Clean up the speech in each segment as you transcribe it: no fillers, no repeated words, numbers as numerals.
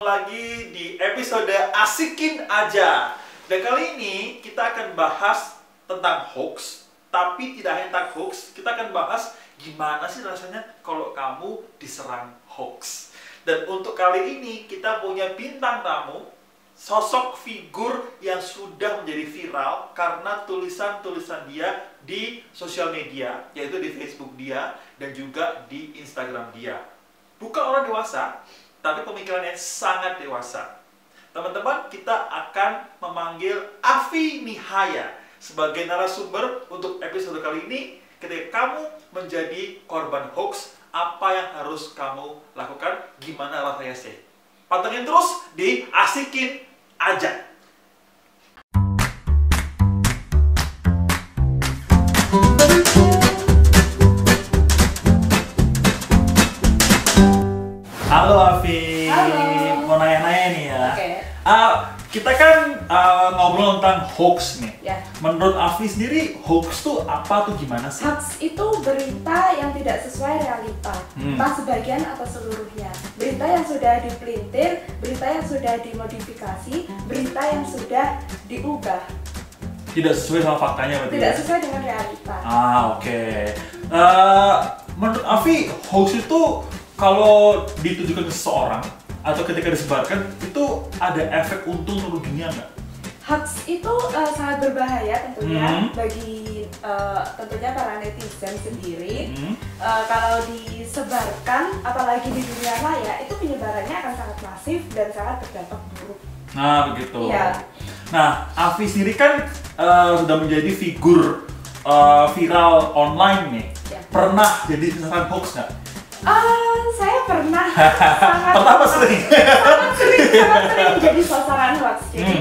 Lagi di episode Asikin Aja. Dan kali ini kita akan bahas tentang hoax. Tapi tidak hanya tentang hoax, kita akan bahas gimana sih rasanya kalau kamu diserang hoax. Dan untuk kali ini kita punya bintang tamu, sosok figur yang sudah menjadi viral karena tulisan-tulisan dia di sosial media, yaitu di Facebook dia dan juga di Instagram dia. Bukan orang dewasa, tapi pemikirannya sangat dewasa. Teman-teman, kita akan memanggil Afi Nihaya sebagai narasumber untuk episode kali ini. Ketika kamu menjadi korban hoax, apa yang harus kamu lakukan? Gimana rasanya sih? Pantengin terus di Asikin Aja. Halo Afi. Halo. Mau nanya-nanya nih ya. Oke. Kita kan ngobrol tentang hoax nih. Ya. Menurut Afi sendiri, hoax tuh apa tuh gimana sih? Hoax itu berita yang tidak sesuai realita, entah sebagian atau seluruhnya. Berita yang sudah dipelintir, berita yang sudah dimodifikasi, berita yang sudah diubah. Tidak sesuai sama faktanya berarti? Tidak ya? sesuai dengan realita. Oke. Menurut Afi, hoax itu kalau ditujukan ke seseorang atau ketika disebarkan itu ada efek untung ruginya nggak? Hoax itu sangat berbahaya tentunya bagi tentunya para netizen sendiri. Kalau disebarkan, apalagi di dunia maya, itu penyebarannya akan sangat masif dan sangat berdampak buruk. Nah begitu. Iya. Nah, Afi sendiri kan sudah menjadi figur viral online nih. Ya. Pernah jadi sasaran hoax nggak? Saya pernah Pernah apa sering? sangat sering jadi sasaran hoax. Jadi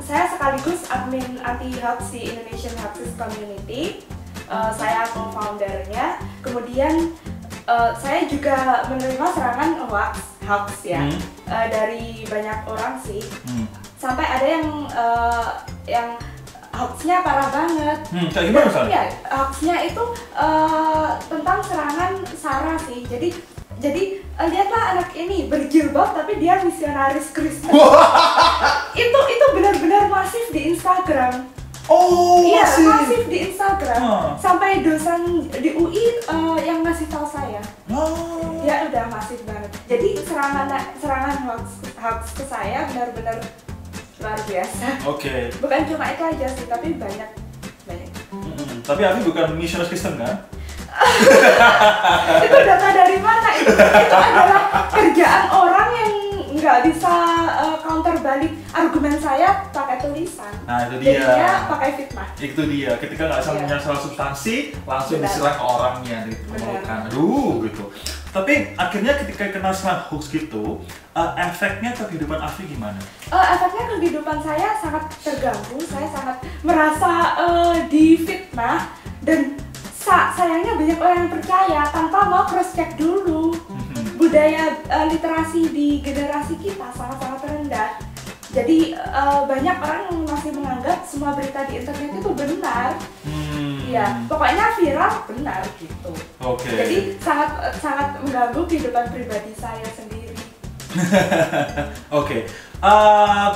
saya sekaligus admin anti hoax di Indonesian Hoaxes Community. Saya co-foundernya. Kemudian saya juga menerima serangan hoax ya dari banyak orang sih. Sampai ada yang hoaxnya parah banget. Kayak gimana misalnya? Ya, hoaxnya itu tentang serangan SARA sih. Jadi lihatlah anak ini berjilbab tapi dia misionaris Kristen. itu benar-benar masif di Instagram. Oh, Iya, masih. masif di Instagram. Sampai dosen di UI yang ngasih tahu saya. Oh. Dia udah masif banget. Jadi serangan hoax ke saya benar-benar luar biasa. Oke. Bukan cuma itu aja sih, tapi banyak. Tapi Afi bukan misionaris Kristen kan? Itu data dari mana? Itu adalah kerjaan orang yang nggak bisa counter balik argumen saya pakai tulisan. Nah itu dia. Jadinya pakai fitnah. Itu dia. Ketika nggak bisa menyerang substansi, langsung Benar. diserang orangnya gitu. Benar. Aduh gitu. Tapi akhirnya ketika kena serang hoax gitu, efeknya ke kehidupan Afi gimana? Efeknya ke kehidupan saya sangat terganggu. Saya sangat merasa difitnah dan sayangnya banyak orang yang percaya tanpa mau cross check dulu. Budaya literasi di generasi kita sangat-sangat rendah. Jadi banyak orang yang masih menganggap semua berita di internet itu benar. Ya, pokoknya viral benar gitu. Oke. Jadi sangat mengganggu kehidupan pribadi saya sendiri. Oke.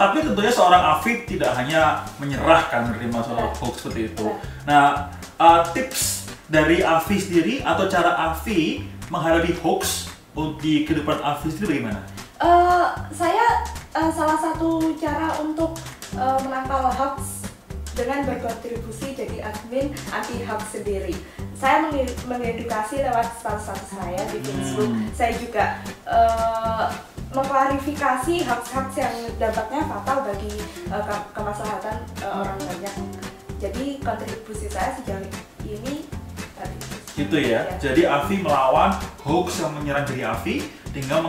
Tapi tentunya seorang Afi tidak hanya menyerahkan menerima soal hoax seperti itu. Nah, tips dari Afi sendiri atau cara Afi menghadapi hoax di kehidupan Afi sendiri bagaimana? Saya salah satu cara untuk menangkal hoax dengan berkontribusi jadi admin anti hoax sendiri. Saya mengedukasi lewat status saya di Facebook. Saya juga mengklarifikasi hoax-hoax yang dampaknya fatal bagi kemaslahatan orang banyak. Jadi kontribusi saya sejauh ini tadi. Gitu ya. Jadi Afi melawan hoax yang menyerang diri Afi dengan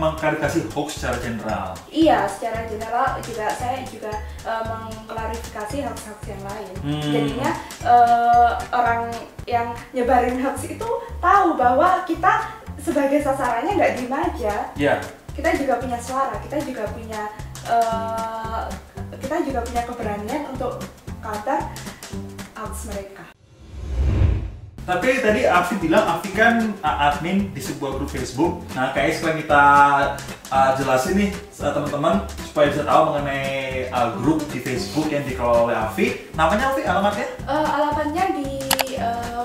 mengklarifikasi hoax secara general. Iya, secara general juga saya juga mengklarifikasi hoax-hoax yang lain. Jadinya orang yang nyebarin hoax itu tahu bahwa kita sebagai sasarannya nggak diem aja. Iya. Kita juga punya suara, kita juga punya keberanian untuk counter hoax mereka. Tapi tadi Afi bilang, Afi kan admin di sebuah grup Facebook. Nah, kayaknya sekarang kita jelasin nih teman-teman supaya bisa tahu mengenai grup di Facebook yang dikelola oleh Afi. Namanya Afi, alamatnya? Alamatnya di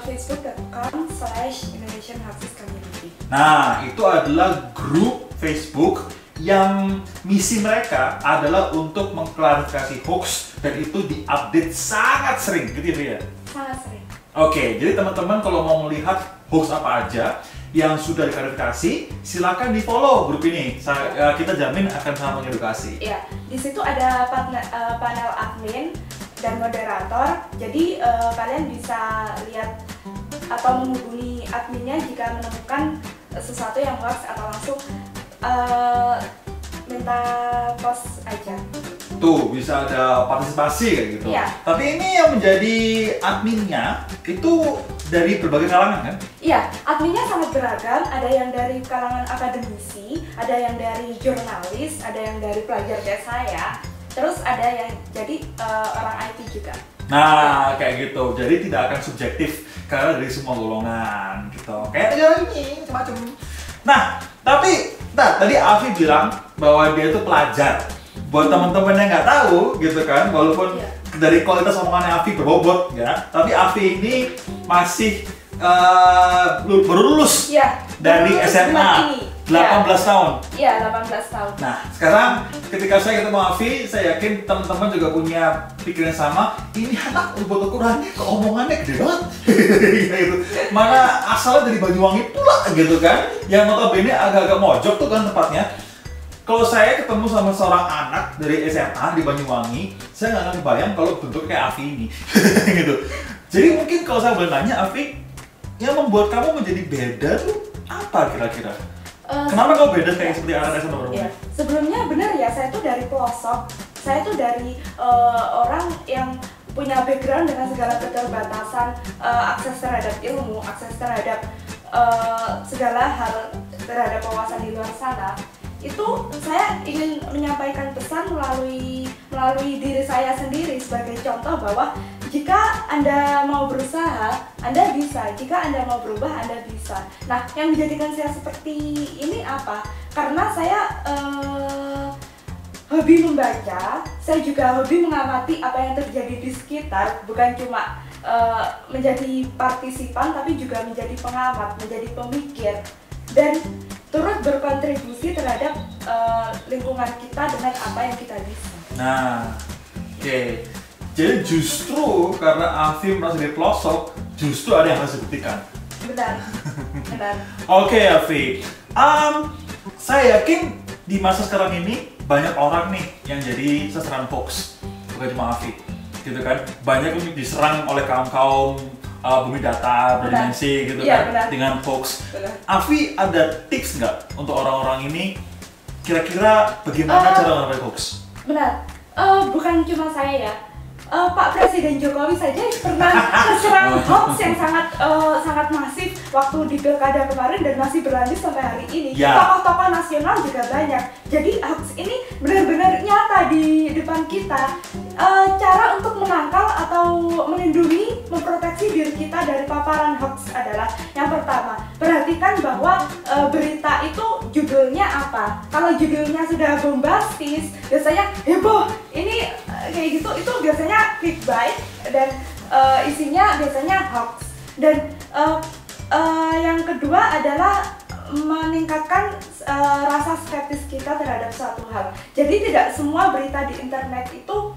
facebook.com/Indonesian Hapsis Community. Nah, itu adalah grup Facebook yang misi mereka adalah untuk mengklarifikasi hoax dan itu diupdate sangat sering, gitu ya? Sangat sering. Oke, jadi teman-teman kalau mau melihat hoax apa aja yang sudah diklarifikasi, silakan di follow grup ini. Kita jamin akan sangat mengedukasi. Iya, di situ ada panel admin dan moderator. Jadi kalian bisa lihat atau menghubungi adminnya jika menemukan sesuatu yang hoax atau langsung minta post aja. Tuh, bisa ada partisipasi kayak gitu. Iya. Tapi ini yang menjadi adminnya itu dari berbagai kalangan kan? Iya, adminnya sangat beragam. Ada yang dari kalangan akademisi, ada yang dari jurnalis, ada yang dari pelajar kayak saya. Terus ada yang jadi orang IT juga. Nah, kayak gitu. Jadi tidak akan subjektif karena dari semua golongan gitu. Kayak ini macam. Nah, tapi tadi Afi bilang bahwa dia itu pelajar. Buat teman-teman yang nggak tahu gitu kan, walaupun dari kualitas omongannya Afi berbobot ya, tapi Afi ini masih baru lulus dari SMA, 18 tahun. Iya, 18 tahun. Nah, sekarang ketika saya ketemu Afi, saya yakin teman-teman juga punya pikiran yang sama. Ini anak buat ukurannya, kok omongannya gede banget. Gitu. Mana asalnya dari Banyuwangi pula gitu kan, yang notabene agak-agak mojok tuh kan tempatnya. Kalau saya ketemu sama seorang anak dari SMA di Banyuwangi, saya nggak akan kebayang kalau bentuknya kayak Afi ini, gitu. Jadi mungkin kalau saya boleh nanya, Afi, yang membuat kamu menjadi beda tuh apa kira-kira? Kenapa kamu beda kayak seperti anak SMA baru? Iya. Sebelumnya benar ya, saya tuh dari pelosok, saya tuh dari orang yang punya background dengan segala keterbatasan, akses terhadap ilmu, akses terhadap segala hal terhadap wawasan di luar sana. Itu saya ingin menyampaikan pesan melalui diri saya sendiri sebagai contoh bahwa jika Anda mau berusaha, Anda bisa. Jika Anda mau berubah, Anda bisa. Nah, yang menjadikan saya seperti ini apa? Karena saya hobi membaca, saya juga hobi mengamati apa yang terjadi di sekitar, bukan cuma menjadi partisipan, tapi juga menjadi pengamat, menjadi pemikir, dan turut berkontribusi terhadap lingkungan kita dengan apa yang kita bisa. Nah, oke. Jadi justru karena Afi merasa di pelosok, justru ada yang harus dibuktikan. Benar, benar. Oke, Afi. Saya yakin di masa sekarang ini banyak orang nih yang jadi sasaran hoax, bukan cuma Afi, gitu kan? Banyak yang diserang oleh kaum bumi datar, berdimensi gitu kan, dengan hoax. Afi ada tips nggak untuk orang-orang ini? Kira-kira bagaimana cara menghadapi hoax? Benar, bukan cuma saya ya. Pak Presiden Jokowi saja pernah terserang hoax yang sangat masif waktu di pilkada kemarin dan masih berlanjut sampai hari ini. Tokoh-tokoh nasional juga banyak. Jadi hoax ini benar-benar nyata di depan kita. Cara untuk menangkal atau melindungi, memproteksi diri kita dari paparan hoax adalah yang pertama, perhatikan bahwa berita itu judulnya apa. Kalau judulnya sudah bombastis, biasanya heboh, ini kayak gitu, itu biasanya clickbait dan isinya biasanya hoax. Dan yang kedua adalah meningkatkan rasa skeptis kita terhadap suatu hal. Jadi tidak semua berita di internet itu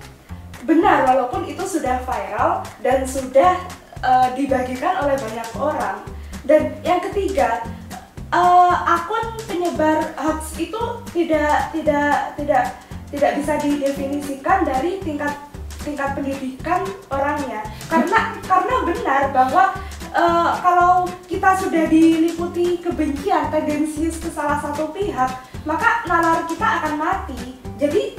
benar, walaupun itu sudah viral dan sudah dibagikan oleh banyak orang. Dan yang ketiga, akun penyebar hoax itu tidak bisa didefinisikan dari tingkat pendidikan orangnya. Karena benar bahwa kalau kita sudah diliputi kebencian, tendensius ke salah satu pihak, maka nalar kita akan mati. Jadi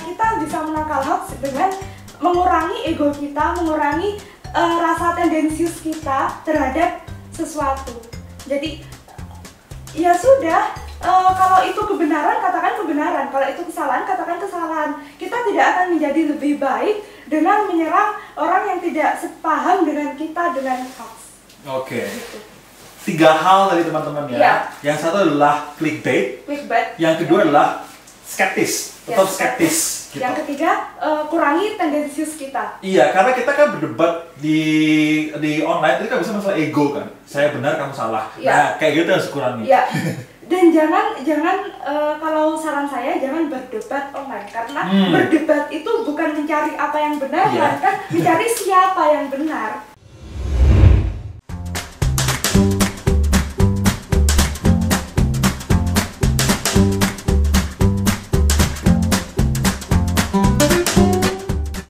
kita bisa menangkal hoax dengan mengurangi ego kita, mengurangi rasa tendensius kita terhadap sesuatu. Jadi ya sudah, kalau itu kebenaran katakan kebenaran, kalau itu kesalahan katakan kesalahan. Kita tidak akan menjadi lebih baik dengan menyerang orang yang tidak sepaham dengan kita dengan hoax. Oke. Gitu. 3 hal tadi teman-teman ya. Iya. Yang satu adalah clickbait, Clickbait. yang kedua adalah skeptis, Ya, tetap skeptis. Gitu. Yang ketiga, kurangi tendensius kita. Iya, karena kita kan berdebat di online itu kan bisa masalah ego kan. Saya benar, kamu salah. Iya. Nah, kayak gitu harus kurangi. Ya. Dan jangan kalau saran saya jangan berdebat online karena berdebat itu bukan mencari apa yang benar, Iya. melainkan mencari siapa yang benar.